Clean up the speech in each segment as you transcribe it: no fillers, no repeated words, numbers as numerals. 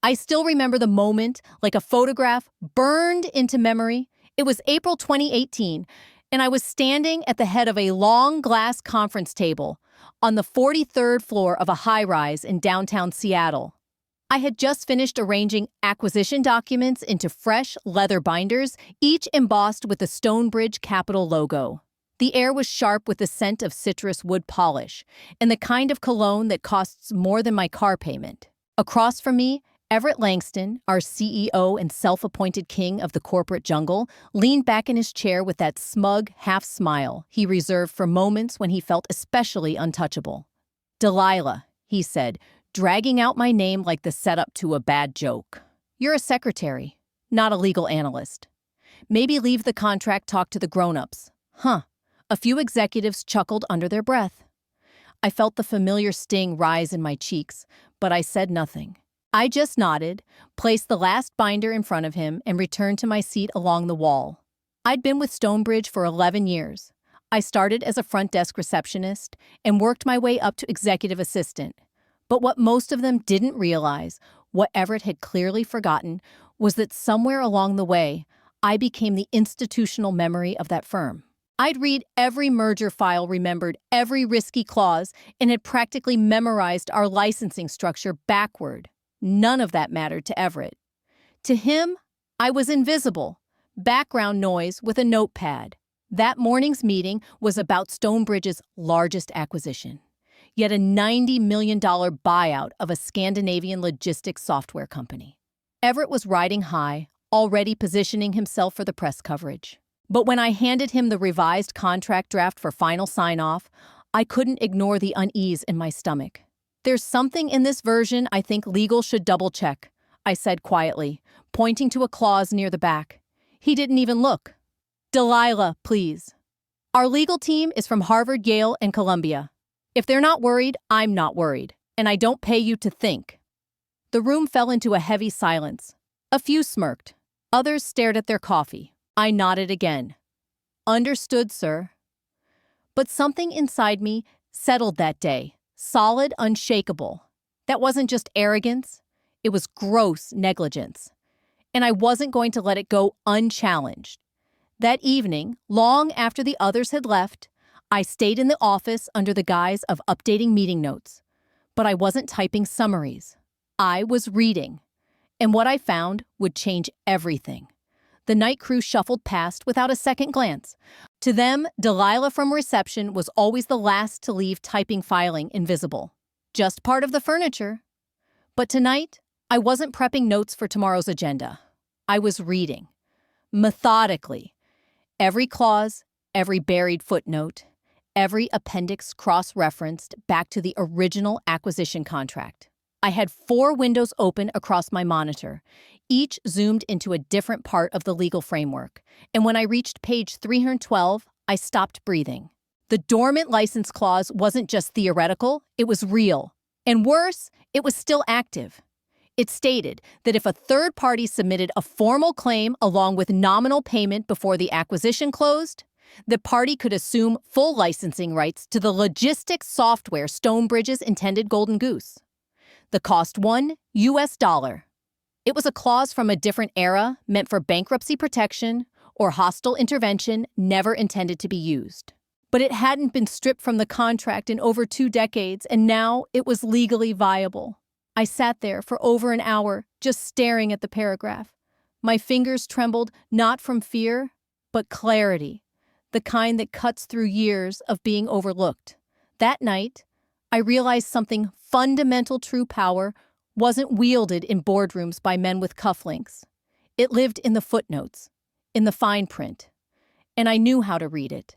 I still remember the moment like a photograph burned into memory. It was April 2018, and I was standing at the head of a long glass conference table on the 43rd floor of a high-rise in downtown Seattle. I had just finished arranging acquisition documents into fresh leather binders, each embossed with the Stonebridge Capital logo. The air was sharp with the scent of citrus wood polish, and the kind of cologne that costs more than my car payment. Across from me, Everett Langston, our CEO and self-appointed king of the corporate jungle, leaned back in his chair with that smug half-smile he reserved for moments when he felt especially untouchable. "Delilah," he said, dragging out my name like the setup to a bad joke. "You're a secretary, not a legal analyst. Maybe leave the contract talk to the grown-ups." Huh. A few executives chuckled under their breath. I felt the familiar sting rise in my cheeks, but I said nothing. I just nodded, placed the last binder in front of him, and returned to my seat along the wall. I'd been with Stonebridge for 11 years. I started as a front desk receptionist and worked my way up to executive assistant. But what most of them didn't realize, what Everett had clearly forgotten, was that somewhere along the way, I became the institutional memory of that firm. I'd read every merger file, remembered every risky clause, and had practically memorized our licensing structure backward. None of that mattered to Everett. To him, I was invisible, background noise with a notepad. That morning's meeting was about Stonebridge's largest acquisition, yet a $90 million buyout of a Scandinavian logistics software company. Everett was riding high, already positioning himself for the press coverage. But when I handed him the revised contract draft for final sign-off, I couldn't ignore the unease in my stomach. "There's something in this version I think legal should double-check," I said quietly, pointing to a clause near the back. He didn't even look. "Delilah, please. Our legal team is from Harvard, Yale, and Columbia. If they're not worried, I'm not worried, and I don't pay you to think." The room fell into a heavy silence. A few smirked. Others stared at their coffee. I nodded again. "Understood, sir." But something inside me settled that day. Solid, unshakable. That wasn't just arrogance. It was gross negligence. And I wasn't going to let it go unchallenged. That evening, long after the others had left, I stayed in the office under the guise of updating meeting notes. But I wasn't typing summaries. I was reading. And what I found would change everything. The night crew shuffled past without a second glance. To them, Delilah from reception was always the last to leave typing filing invisible. Just part of the furniture. But tonight, I wasn't prepping notes for tomorrow's agenda. I was reading. Methodically. Every clause, every buried footnote, every appendix cross-referenced back to the original acquisition contract. I had 4 windows open across my monitor, each zoomed into a different part of the legal framework. And when I reached page 312, I stopped breathing. The dormant license clause wasn't just theoretical, it was real. And worse, it was still active. It stated that if a third party submitted a formal claim along with nominal payment before the acquisition closed, the party could assume full licensing rights to the logistics software Stonebridge's intended golden goose. The cost $1. It was a clause from a different era, meant for bankruptcy protection or hostile intervention, never intended to be used. But it hadn't been stripped from the contract in over 2 decades, and now it was legally viable. I sat there for over an hour, just staring at the paragraph. My fingers trembled, not from fear, but clarity, the kind that cuts through years of being overlooked. That night, I realized something fundamental. True power wasn't wielded in boardrooms by men with cufflinks. It lived in the footnotes, in the fine print. And I knew how to read it.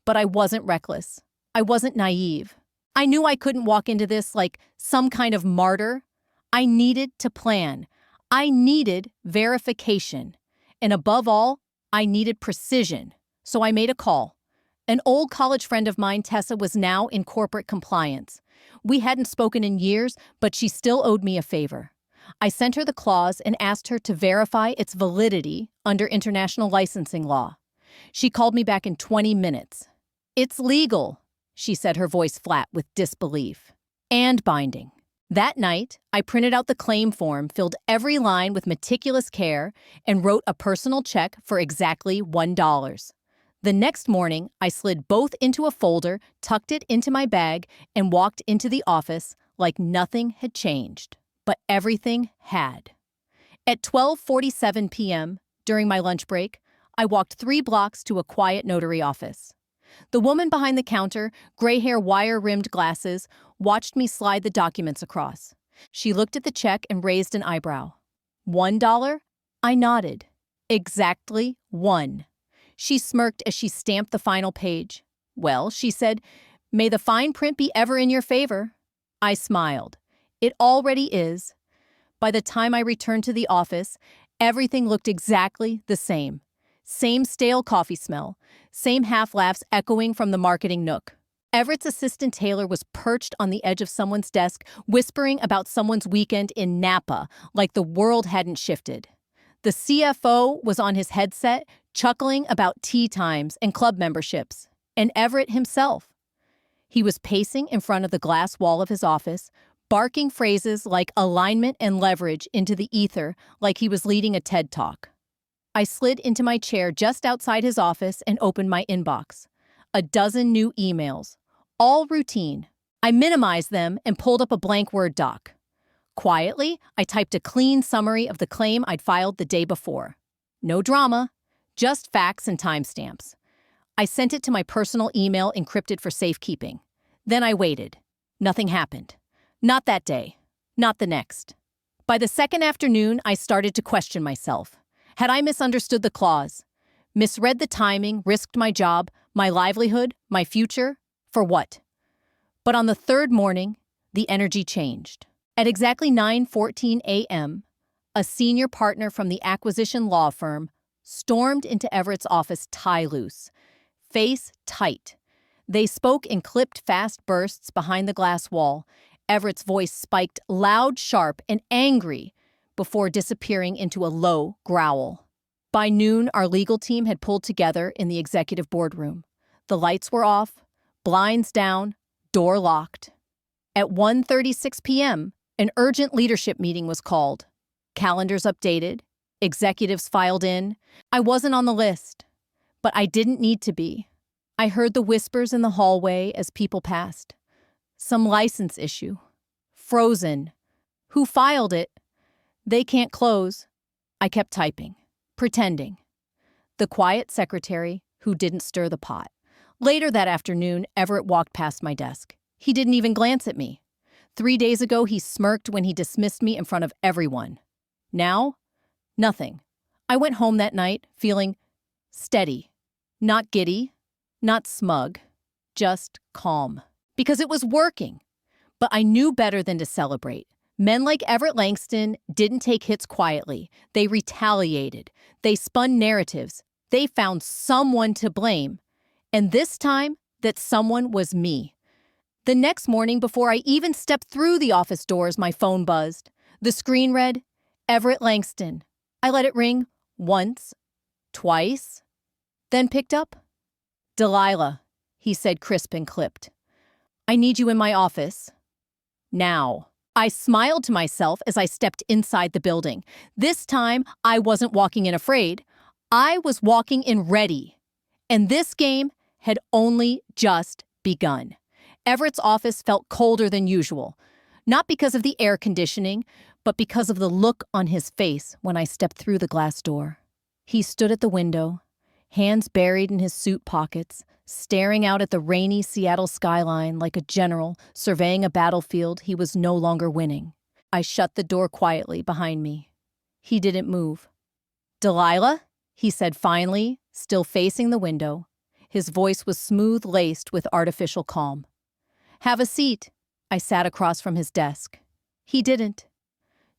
But I wasn't reckless. I wasn't naive. I knew I couldn't walk into this like some kind of martyr. I needed to plan. I needed verification. And above all, I needed precision. So I made a call. An old college friend of mine, Tessa, was now in corporate compliance. We hadn't spoken in years, but she still owed me a favor. I sent her the clause and asked her to verify its validity under international licensing law. She called me back in 20 minutes. "It's legal," she said, her voice flat with disbelief. "And binding." That night, I printed out the claim form, filled every line with meticulous care, and wrote a personal check for exactly $1. The next morning, I slid both into a folder, tucked it into my bag, and walked into the office like nothing had changed. But everything had. At 12:47 p.m., during my lunch break, I walked 3 blocks to a quiet notary office. The woman behind the counter, gray hair, wire-rimmed glasses, watched me slide the documents across. She looked at the check and raised an eyebrow. $1? I nodded. Exactly 1. She smirked as she stamped the final page. Well, she said, may the fine print be ever in your favor. I smiled. It already is. By the time I returned to the office, everything looked exactly the same. Same stale coffee smell, same half-laughs echoing from the marketing nook. Everett's assistant Taylor was perched on the edge of someone's desk, whispering about someone's weekend in Napa, like the world hadn't shifted. The CFO was on his headset, chuckling about tea times and club memberships. And Everett himself. He was pacing in front of the glass wall of his office, barking phrases like alignment and leverage into the ether like he was leading a TED Talk. I slid into my chair just outside his office and opened my inbox. A dozen new emails, all routine. I minimized them and pulled up a blank Word doc. Quietly, I typed a clean summary of the claim I'd filed the day before. No drama, just facts and timestamps. I sent it to my personal email encrypted for safekeeping. Then I waited. Nothing happened. Not that day. Not the next. By the second afternoon, I started to question myself. Had I misunderstood the clause? Misread the timing, risked my job, my livelihood, my future? For what? But on the third morning, the energy changed. At exactly 9:14 a.m., a senior partner from the acquisition law firm stormed into Everett's office tie loose, face tight. They spoke in clipped fast bursts behind the glass wall. Everett's voice spiked loud, sharp, and angry before disappearing into a low growl. By noon, our legal team had pulled together in the executive boardroom. The lights were off, blinds down, door locked. At 1:36 p.m., an urgent leadership meeting was called. Calendars updated, executives filed in. I wasn't on the list, but I didn't need to be. I heard the whispers in the hallway as people passed. Some license issue. Frozen. Who filed it? They can't close. I kept typing, pretending. The quiet secretary who didn't stir the pot. Later that afternoon, Everett walked past my desk. He didn't even glance at me. 3 days ago, he smirked when he dismissed me in front of everyone. Now, nothing. I went home that night feeling steady, not giddy, not smug, just calm. Because it was working. But I knew better than to celebrate. Men like Everett Langston didn't take hits quietly. They retaliated. They spun narratives. They found someone to blame. And this time, that someone was me. The next morning, before I even stepped through the office doors, my phone buzzed. The screen read, Everett Langston. I let it ring once, twice, then picked up. Delilah, he said crisp and clipped. I need you in my office. Now. I smiled to myself as I stepped inside the building. This time, I wasn't walking in afraid. I was walking in ready. And this game had only just begun. Everett's office felt colder than usual, not because of the air conditioning, but because of the look on his face when I stepped through the glass door. He stood at the window, hands buried in his suit pockets, staring out at the rainy Seattle skyline like a general surveying a battlefield he was no longer winning. I shut the door quietly behind me. He didn't move. Delilah, he said finally, still facing the window. His voice was smooth-laced with artificial calm. Have a seat. I sat across from his desk. He didn't.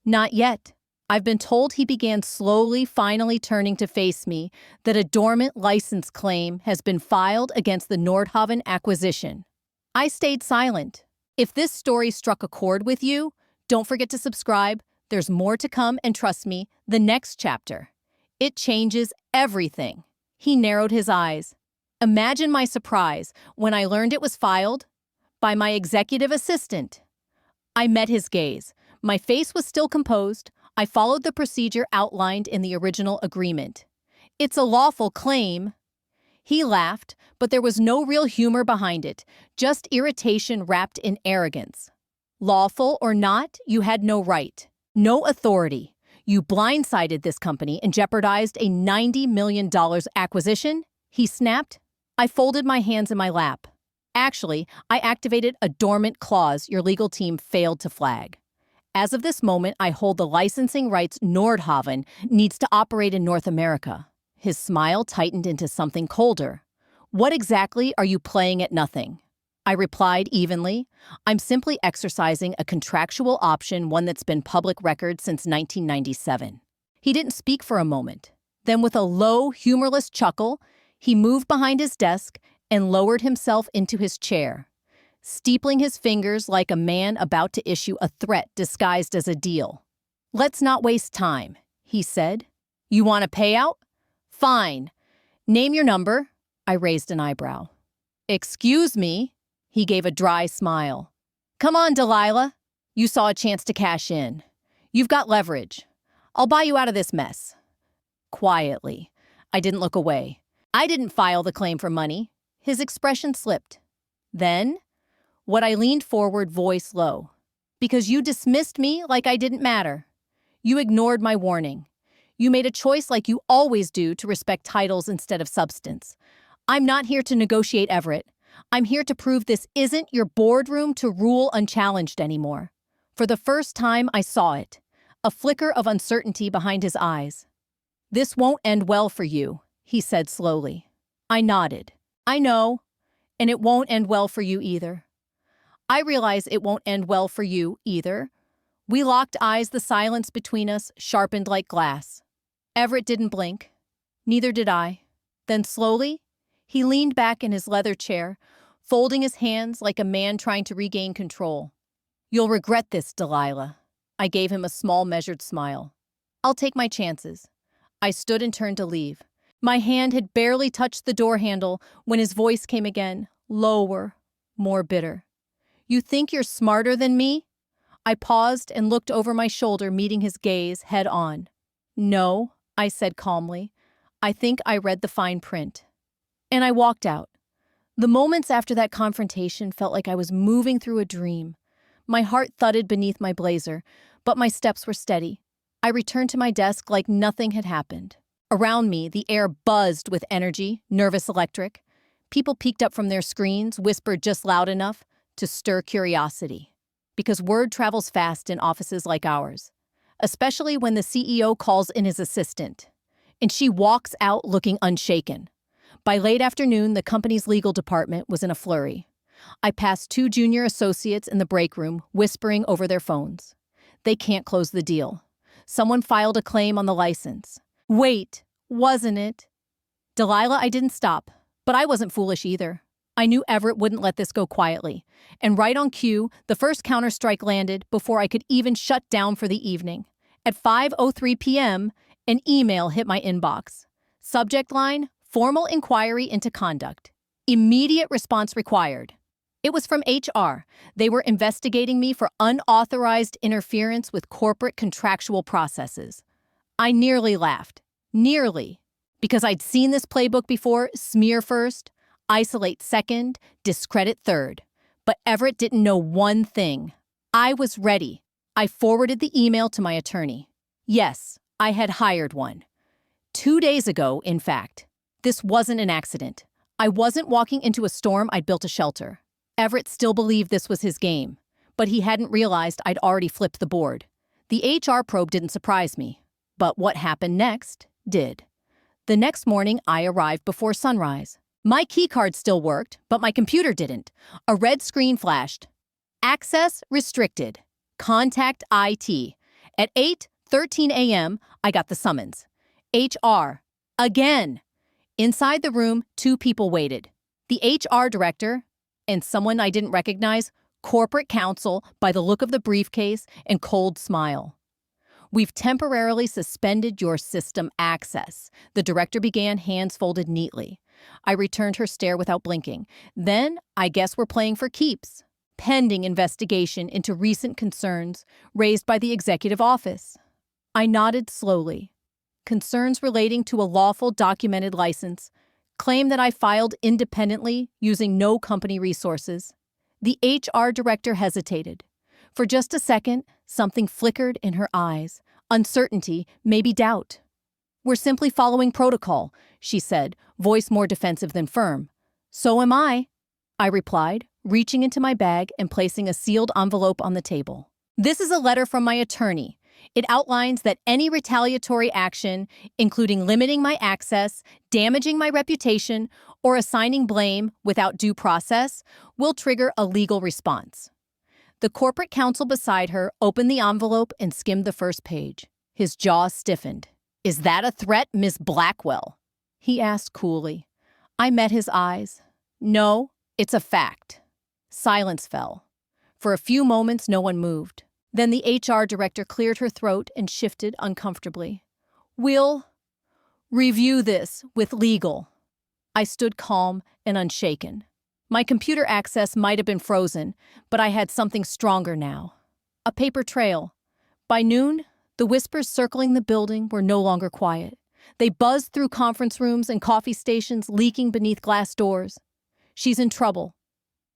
Not yet. I've been told, he began slowly, finally turning to face me, that a dormant license claim has been filed against the Nordhaven acquisition. I stayed silent. If this story struck a chord with you, don't forget to subscribe. There's more to come, and trust me, the next chapter. It changes everything. He narrowed his eyes. Imagine my surprise when I learned it was filed by my executive assistant. I met his gaze. My face was still composed. I followed the procedure outlined in the original agreement. It's a lawful claim. He laughed, but there was no real humor behind it, just irritation wrapped in arrogance. Lawful or not, you had no right, no authority. You blindsided this company and jeopardized a $90 million acquisition, he snapped. I folded my hands in my lap. Actually, I activated a dormant clause your legal team failed to flag. As of this moment, I hold the licensing rights Nordhaven needs to operate in North America. His smile tightened into something colder. What exactly are you playing at nothing? I replied evenly. I'm simply exercising a contractual option, one that's been public record since 1997. He didn't speak for a moment. Then with a low, humorless chuckle, he moved behind his desk and lowered himself into his chair, steepling his fingers like a man about to issue a threat disguised as a deal. Let's not waste time, he said. You want a payout? Fine. Name your number. I raised an eyebrow. Excuse me? He gave a dry smile. Come on, Delilah. You saw a chance to cash in. You've got leverage. I'll buy you out of this mess. Quietly. I didn't look away. I didn't file the claim for money. His expression slipped. Then, I leaned forward, voice low. Because you dismissed me like I didn't matter. You ignored my warning. You made a choice like you always do to respect titles instead of substance. I'm not here to negotiate, Everett. I'm here to prove this isn't your boardroom to rule unchallenged anymore. For the first time, I saw it. A flicker of uncertainty behind his eyes. This won't end well for you, he said slowly. I nodded. I know, and it won't end well for you either. I realize it won't end well for you either. We locked eyes, the silence between us sharpened like glass. Everett didn't blink. Neither did I. Then slowly, he leaned back in his leather chair, folding his hands like a man trying to regain control. You'll regret this, Delilah. I gave him a small, measured smile. I'll take my chances. I stood and turned to leave. My hand had barely touched the door handle when his voice came again, lower, more bitter. You think you're smarter than me? I paused and looked over my shoulder, meeting his gaze head on. No, I said calmly. I think I read the fine print. And I walked out. The moments after that confrontation felt like I was moving through a dream. My heart thudded beneath my blazer, but my steps were steady. I returned to my desk like nothing had happened. Around me, the air buzzed with energy, nervous electric. People peeked up from their screens, whispered just loud enough to stir curiosity. Because word travels fast in offices like ours, especially when the CEO calls in his assistant. And she walks out looking unshaken. By late afternoon, the company's legal department was in a flurry. I passed 2 junior associates in the break room, whispering over their phones. They can't close the deal. Someone filed a claim on the license. Wait, wasn't it? Delilah, I didn't stop, but I wasn't foolish either. I knew Everett wouldn't let this go quietly. And right on cue, the first counterstrike landed before I could even shut down for the evening. At 5:03 p.m., an email hit my inbox. Subject line, formal inquiry into conduct. Immediate response required. It was from HR. They were investigating me for unauthorized interference with corporate contractual processes. I nearly laughed. Nearly. Because I'd seen this playbook before, smear first, isolate second, discredit third. But Everett didn't know one thing. I was ready. I forwarded the email to my attorney. Yes, I had hired one. 2 days ago, in fact. This wasn't an accident. I wasn't walking into a storm, I'd built a shelter. Everett still believed this was his game, but he hadn't realized I'd already flipped the board. The HR probe didn't surprise me, but what happened next did. The next morning, I arrived before sunrise. My keycard still worked, but my computer didn't. A red screen flashed. Access restricted. Contact IT. At 8:13 a.m., I got the summons. HR. Again. Inside the room, 2 people waited. The HR director and someone I didn't recognize, corporate counsel by the look of the briefcase and cold smile. We've temporarily suspended your system access. The director began, hands folded neatly. I returned her stare without blinking. Then, I guess we're playing for keeps. pending investigation into recent concerns raised by the executive office. I nodded slowly. Concerns relating to a lawful documented license, claim that I filed independently using no company resources. The HR director hesitated. For just a second, something flickered in her eyes. Uncertainty, maybe doubt. "We're simply following protocol," she said, voice more defensive than firm. "So am I," I replied, reaching into my bag and placing a sealed envelope on the table. "This is a letter from my attorney. It outlines that any retaliatory action, including limiting my access, damaging my reputation, or assigning blame without due process, will trigger a legal response." The corporate counsel beside her opened the envelope and skimmed the first page. His jaw stiffened. "Is that a threat, Miss Blackwell?" he asked coolly. I met his eyes. "No, it's a fact." Silence fell. For a few moments, no one moved. Then the HR director cleared her throat and shifted uncomfortably. "We'll review this with legal." I stood calm and unshaken. My computer access might have been frozen, but I had something stronger now. A paper trail. By noon, the whispers circling the building were no longer quiet. They buzzed through conference rooms and coffee stations, leaking beneath glass doors. "She's in trouble.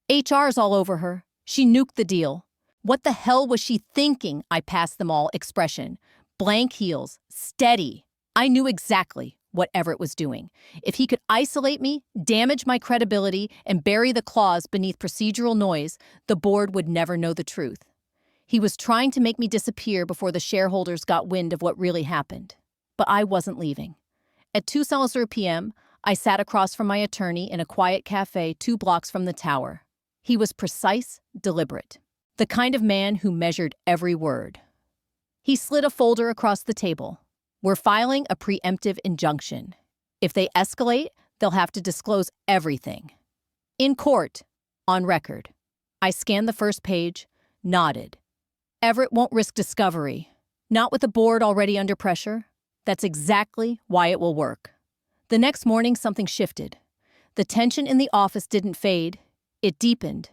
HR's all over her. She nuked the deal." What the hell was she thinking? I passed them all expression. Blank heels, steady. I knew exactly what Everett was doing. If he could isolate me, damage my credibility, and bury the clause beneath procedural noise, the board would never know the truth. He was trying to make me disappear before the shareholders got wind of what really happened. But I wasn't leaving. At 2:00 p.m., I sat across from my attorney in a quiet cafe 2 blocks from the tower. He was precise, deliberate. The kind of man who measured every word. He slid a folder across the table. "We're filing a preemptive injunction. If they escalate, they'll have to disclose everything. In court, on record." I scanned the first page, nodded. Everett won't risk discovery. Not with the board already under pressure. That's exactly why it will work. The next morning, something shifted. The tension in the office didn't fade. It deepened.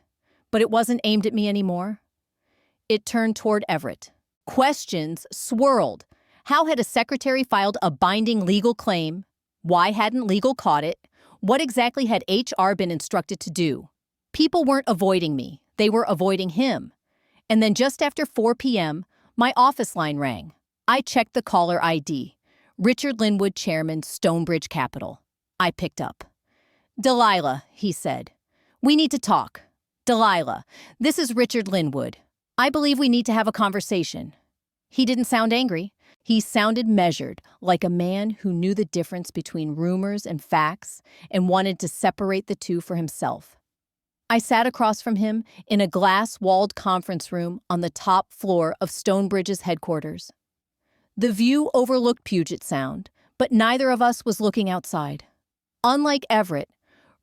But it wasn't aimed at me anymore. It turned toward Everett. Questions swirled. How had a secretary filed a binding legal claim? Why hadn't legal caught it? What exactly had HR been instructed to do? People weren't avoiding me. They were avoiding him. And then just after 4 p.m., my office line rang. I checked the caller ID. Richard Linwood, Chairman, Stonebridge Capital. I picked up. "Delilah," he said. "We need to talk." "Delilah, this is Richard Linwood. I believe we need to have a conversation." He didn't sound angry. He sounded measured, like a man who knew the difference between rumors and facts and wanted to separate the two for himself. I sat across from him in a glass-walled conference room on the top floor of Stonebridge's headquarters. The view overlooked Puget Sound, but neither of us was looking outside. Unlike Everett,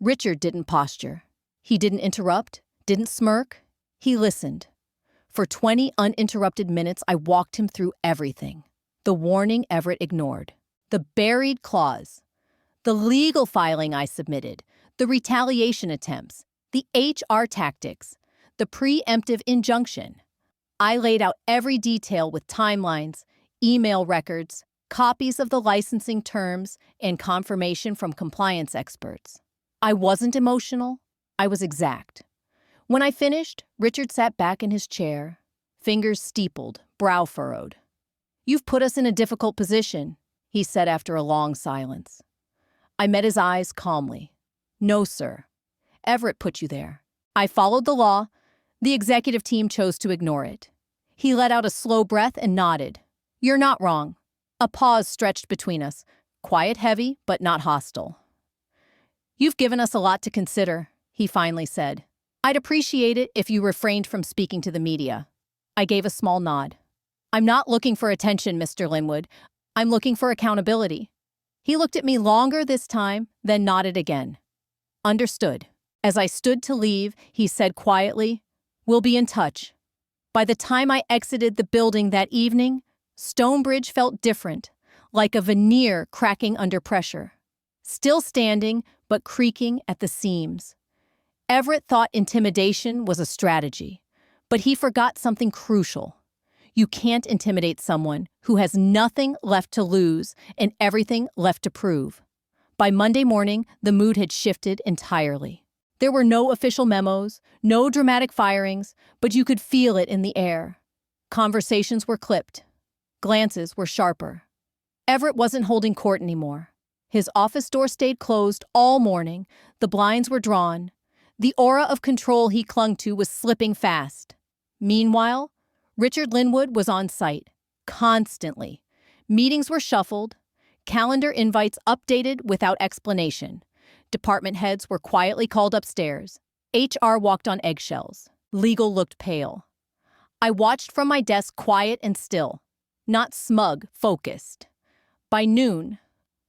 Richard didn't posture. He didn't interrupt, didn't smirk. He listened. For 20 uninterrupted minutes, I walked him through everything. The warning Everett ignored. The buried clause. The legal filing I submitted. The retaliation attempts. The HR tactics. The preemptive injunction. I laid out every detail with timelines, email records, copies of the licensing terms, and confirmation from compliance experts. I wasn't emotional. I was exact. When I finished, Richard sat back in his chair, fingers steepled, brow furrowed. "You've put us in a difficult position," he said after a long silence. I met his eyes calmly. "No, sir. Everett put you there. I followed the law. The executive team chose to ignore it." He let out a slow breath and nodded. "You're not wrong." A pause stretched between us, quiet, heavy, but not hostile. "You've given us a lot to consider," he finally said. "I'd appreciate it if you refrained from speaking to the media." I gave a small nod. "I'm not looking for attention, Mr. Linwood. I'm looking for accountability." He looked at me longer this time, then nodded again. "Understood." As I stood to leave, he said quietly, "We'll be in touch." By the time I exited the building that evening, Stonebridge felt different, like a veneer cracking under pressure. Still standing, but creaking at the seams. Everett thought intimidation was a strategy, but he forgot something crucial. You can't intimidate someone who has nothing left to lose and everything left to prove. By Monday morning, the mood had shifted entirely. There were no official memos, no dramatic firings, but you could feel it in the air. Conversations were clipped. Glances were sharper. Everett wasn't holding court anymore. His office door stayed closed all morning. The blinds were drawn. The aura of control he clung to was slipping fast. Meanwhile, Richard Linwood was on site, constantly. Meetings were shuffled, calendar invites updated without explanation. Department heads were quietly called upstairs. HR walked on eggshells. Legal looked pale. I watched from my desk, quiet and still, not smug, focused. By noon,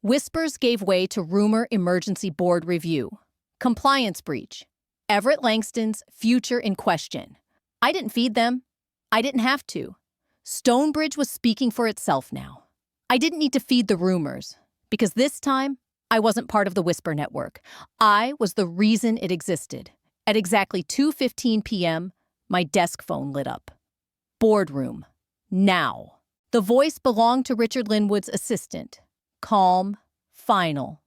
whispers gave way to rumor emergency board review. Compliance breach. Everett Langston's future in question. I didn't feed them. I didn't have to. Stonebridge was speaking for itself now. I didn't need to feed the rumors, because this time, I wasn't part of the Whisper Network. I was the reason it existed. At exactly 2:15 p.m., my desk phone lit up. Boardroom. Now. The voice belonged to Richard Linwood's assistant. Calm. Final.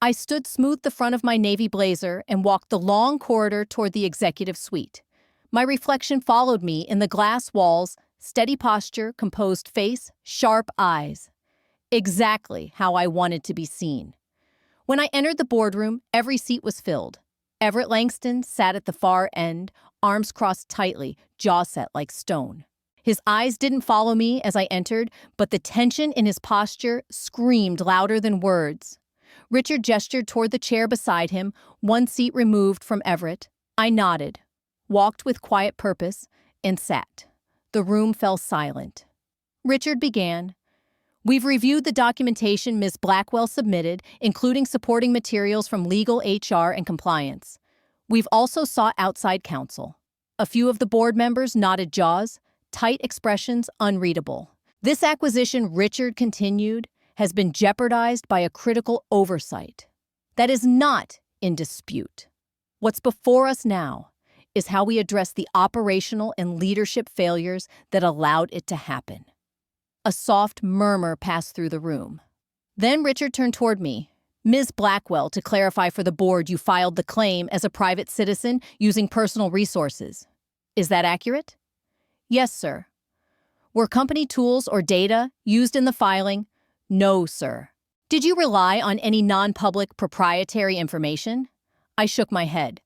I smoothed the front of my navy blazer and walked the long corridor toward the executive suite. My reflection followed me in the glass walls, steady posture, composed face, sharp eyes. Exactly how I wanted to be seen. When I entered the boardroom, every seat was filled. Everett Langston sat at the far end, arms crossed tightly, jaw set like stone. His eyes didn't follow me as I entered, but the tension in his posture screamed louder than words. Richard gestured toward the chair beside him, one seat removed from Everett. I nodded, walked with quiet purpose, and sat. The room fell silent. Richard began. We've reviewed the documentation Ms. Blackwell submitted, including supporting materials from legal, HR, and compliance. We've also sought outside counsel. A few of the board members nodded jaws, tight expressions unreadable. This acquisition, Richard continued, has been jeopardized by a critical oversight. That is not in dispute. What's before us now is how we address the operational and leadership failures that allowed it to happen. A soft murmur passed through the room. Then Richard turned toward me. Ms. Blackwell, to clarify for the board, you filed the claim as a private citizen using personal resources. Is that accurate? Yes, sir. Were company tools or data used in the filing? No, sir. Did you rely on any non-public proprietary information? I shook my head.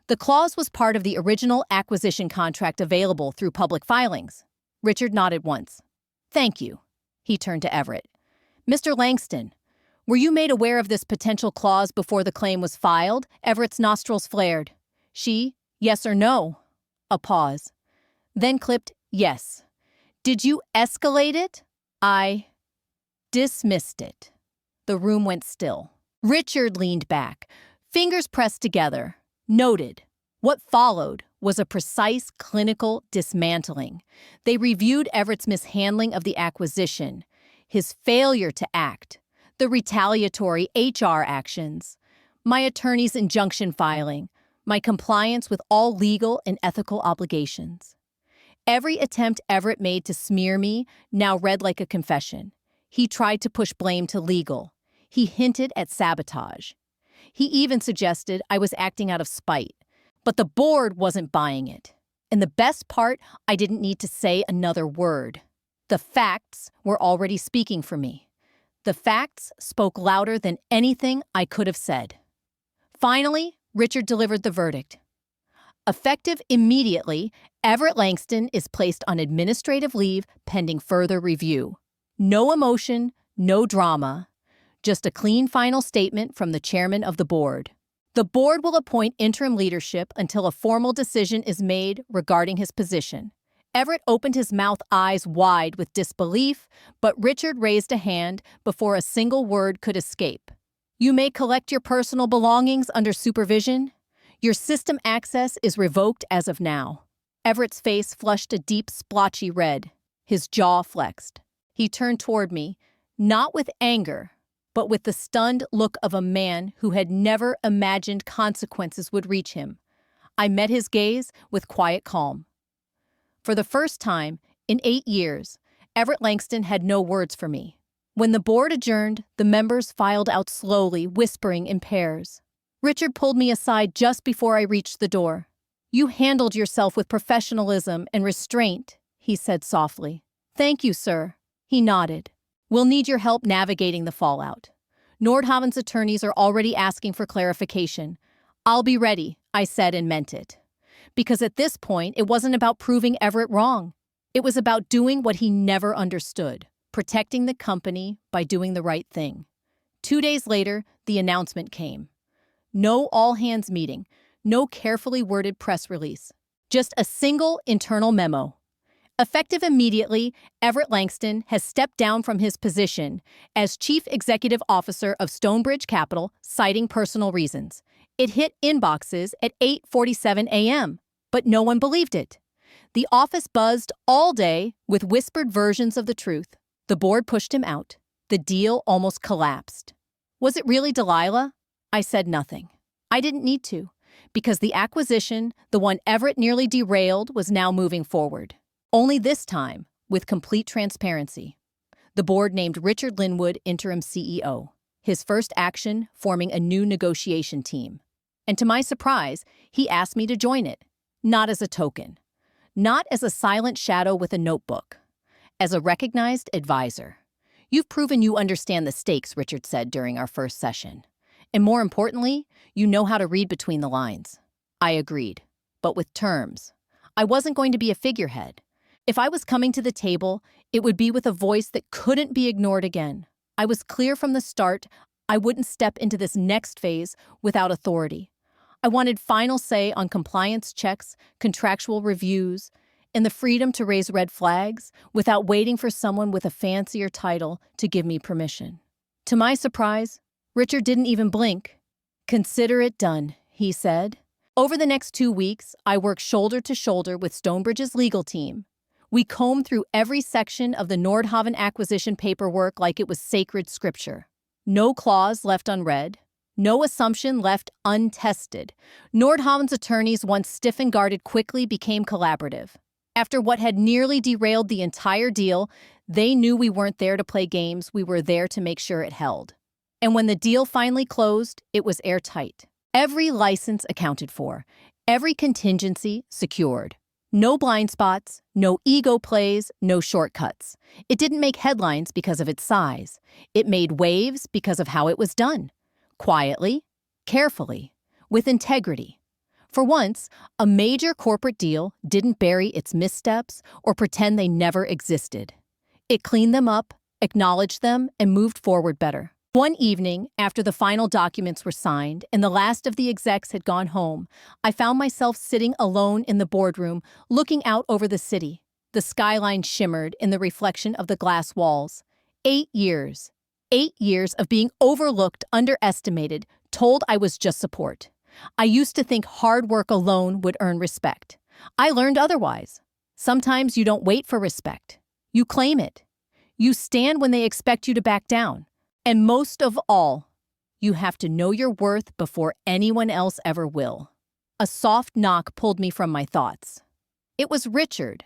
The clause was part of the original acquisition contract available through public filings. Richard nodded once. Thank you. He turned to Everett. Mr. Langston, were you made aware of this potential clause before the claim was filed? Everett's nostrils flared. She, yes or no? A pause. Then clipped, yes. Did you escalate it? I dismissed it. The room went still. Richard leaned back, fingers pressed together. Noted. What followed was a precise clinical dismantling. They reviewed Everett's mishandling of the acquisition, his failure to act, the retaliatory HR actions, my attorney's injunction filing, my compliance with all legal and ethical obligations. Every attempt Everett made to smear me now read like a confession. He tried to push blame to legal. He hinted at sabotage. He even suggested I was acting out of spite. But the board wasn't buying it. And the best part, I didn't need to say another word. The facts were already speaking for me. The facts spoke louder than anything I could have said. Finally, Richard delivered the verdict. Effective immediately, Everett Langston is placed on administrative leave pending further review. No emotion, no drama, just a clean final statement from the chairman of the board. The board will appoint interim leadership until a formal decision is made regarding his position. Everett opened his mouth, eyes wide with disbelief, but Richard raised a hand before a single word could escape. You may collect your personal belongings under supervision. Your system access is revoked as of now. Everett's face flushed a deep, splotchy red. His jaw flexed. He turned toward me, not with anger, but with the stunned look of a man who had never imagined consequences would reach him. I met his gaze with quiet calm. For the first time in 8 years, Everett Langston had no words for me. When the board adjourned, the members filed out slowly, whispering in pairs. Richard pulled me aside just before I reached the door. "You handled yourself with professionalism and restraint," he said softly. "Thank you, sir." He nodded. "We'll need your help navigating the fallout. Nordhaven's attorneys are already asking for clarification." "I'll be ready," I said and meant it. Because at this point, it wasn't about proving Everett wrong. It was about doing what he never understood, protecting the company by doing the right thing. 2 days later, the announcement came. No all-hands meeting, no carefully worded press release, just a single internal memo. Effective immediately, Everett Langston has stepped down from his position as Chief Executive Officer of Stonebridge Capital, citing personal reasons. It hit inboxes at 8:47 a.m., but no one believed it. The office buzzed all day with whispered versions of the truth. The board pushed him out. The deal almost collapsed. Was it really Delilah? I said nothing. I didn't need to, because the acquisition, the one Everett nearly derailed, was now moving forward. Only this time, with complete transparency. The board named Richard Linwood interim CEO. His first action, forming a new negotiation team. And to my surprise, he asked me to join it. Not as a token. Not as a silent shadow with a notebook. As a recognized advisor. "You've proven you understand the stakes," Richard said during our first session. "And more importantly, you know how to read between the lines." I agreed, but with terms. I wasn't going to be a figurehead. If I was coming to the table, it would be with a voice that couldn't be ignored again. I was clear from the start I wouldn't step into this next phase without authority. I wanted final say on compliance checks, contractual reviews, and the freedom to raise red flags without waiting for someone with a fancier title to give me permission. To my surprise, Richard didn't even blink. "Consider it done," he said. Over the next 2 weeks, I worked shoulder to shoulder with Stonebridge's legal team. We combed through every section of the Nordhaven acquisition paperwork like it was sacred scripture. No clause left unread. No assumption left untested. Nordhaven's attorneys, once stiff and guarded, quickly became collaborative. After what had nearly derailed the entire deal, they knew we weren't there to play games, we were there to make sure it held. And when the deal finally closed, it was airtight. Every license accounted for. Every contingency secured. No blind spots, no ego plays, no shortcuts. It didn't make headlines because of its size. It made waves because of how it was done. Quietly, carefully, with integrity. For once, a major corporate deal didn't bury its missteps or pretend they never existed. It cleaned them up, acknowledged them, and moved forward better. One evening, after the final documents were signed and the last of the execs had gone home, I found myself sitting alone in the boardroom, looking out over the city. The skyline shimmered in the reflection of the glass walls. 8 years. 8 years of being overlooked, underestimated, told I was just support. I used to think hard work alone would earn respect. I learned otherwise. Sometimes you don't wait for respect. You claim it. You stand when they expect you to back down. And most of all, you have to know your worth before anyone else ever will. A soft knock pulled me from my thoughts. It was Richard.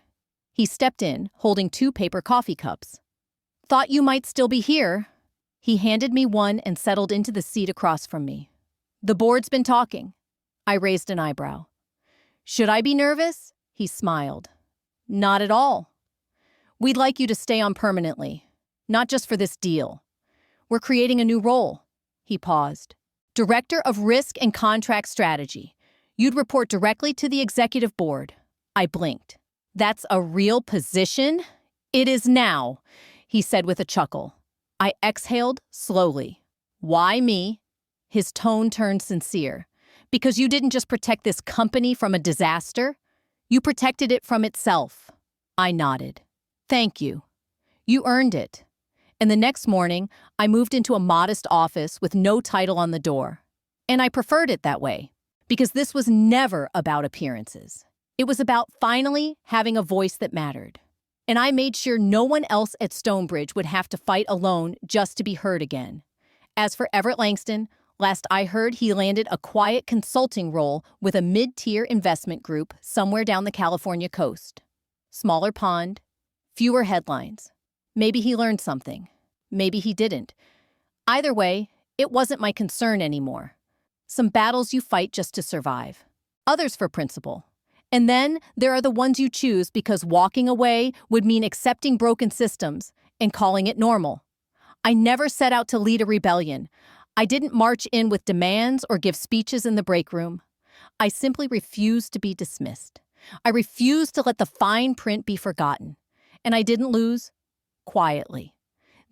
He stepped in, holding 2 paper coffee cups. "Thought you might still be here." He handed me one and settled into the seat across from me. "The board's been talking." I raised an eyebrow. "Should I be nervous?" He smiled. "Not at all. We'd like you to stay on permanently, not just for this deal. We're creating a new role." He paused. "Director of Risk and Contract Strategy. You'd report directly to the executive board." I blinked. "That's a real position?" "It is now," he said with a chuckle. I exhaled slowly. "Why me?" His tone turned sincere. "Because you didn't just protect this company from a disaster. You protected it from itself." I nodded. "Thank you. You earned it." And the next morning, I moved into a modest office with no title on the door. And I preferred it that way, because this was never about appearances. It was about finally having a voice that mattered. And I made sure no one else at Stonebridge would have to fight alone just to be heard again. As for Everett Langston, Last I heard, he landed a quiet consulting role with a mid-tier investment group somewhere down the California coast. Smaller pond, fewer headlines. Maybe he learned something. Maybe he didn't. Either way, it wasn't my concern anymore. Some battles you fight just to survive. Others for principle. And then there are the ones you choose because walking away would mean accepting broken systems and calling it normal. I never set out to lead a rebellion. I didn't march in with demands or give speeches in the break room. I simply refused to be dismissed. I refused to let the fine print be forgotten. And I didn't lose quietly.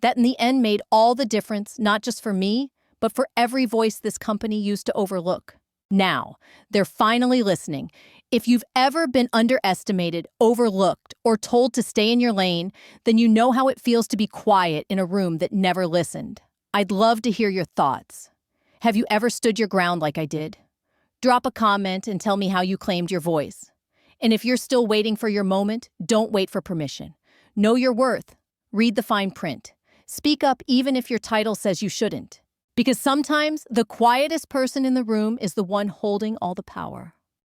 That in the end made all the difference, not just for me, but for every voice this company used to overlook. Now, they're finally listening. If you've ever been underestimated, overlooked, or told to stay in your lane, then you know how it feels to be quiet in a room that never listened. I'd love to hear your thoughts. Have you ever stood your ground like I did? Drop a comment and tell me how you claimed your voice. And if you're still waiting for your moment, don't wait for permission. Know your worth. Read the fine print. Speak up even if your title says you shouldn't. Because sometimes the quietest person in the room is the one holding all the power.